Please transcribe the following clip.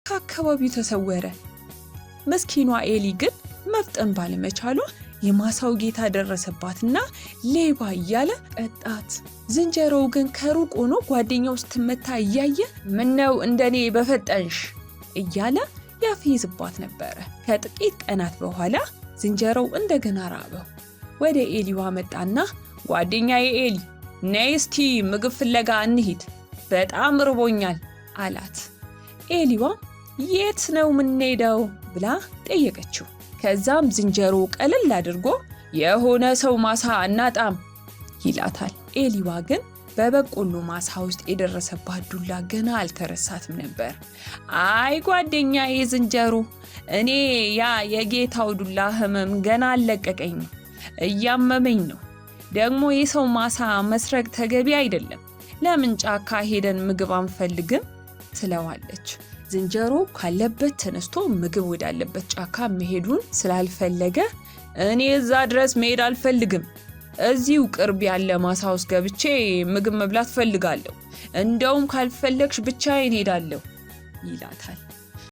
ከአካባቢው ተሰወረ። መስኪኗ ኤሊ ግን መፍጠን ባለመቻሏ የማሳው ጌታ ደረሰባትና ሌባ እያለ ቀጣት። ዝንጀሮው ግን ከሩቅ ሆኖ ጓደኛው ስትመታ እያየ ምነው እንደኔ በፈጠንሽ እያለ ያፌዝባት ነበረ። ከጥቂት ቀናት በኋላ ዝንጀሮው እንደገና ራበው። ወደ ኤሊዋ መጣና ጓደኛዬ ኤሊ ነይ እስቲ ምግብ ፍለጋ እንሂድ፣ በጣም ርቦኛል አላት። ኤሊዋ የት ነው የምንሄደው ብላ ጠየቀችው። ከዛም ዝንጀሮ ቀለል አድርጎ የሆነ ሰው ማሳ አናጣም ይላታል። ኤሊዋ ግን በበቆሎ ማሳ ውስጥ የደረሰባት ዱላ ገና አልተረሳትም ነበር። አይ ጓደኛዬ ዝንጀሮ፣ እኔ ያ የጌታው ዱላ ህመም ገና አልለቀቀኝም፣ እያመመኝ ነው። ደግሞ የሰው ማሳ መስረቅ ተገቢ አይደለም። ለምን ጫካ ሄደን ምግብ አንፈልግም ትለዋለች። ዝንጀሮ ካለበት ተነስቶ ምግብ ወዳለበት ጫካ መሄዱን ስላልፈለገ እኔ እዛ ድረስ መሄድ አልፈልግም፣ እዚሁ ቅርብ ያለ ማሳ ውስጥ ገብቼ ምግብ መብላት ፈልጋለሁ። እንደውም ካልፈለግሽ ብቻዬን ሄዳለሁ ይላታል።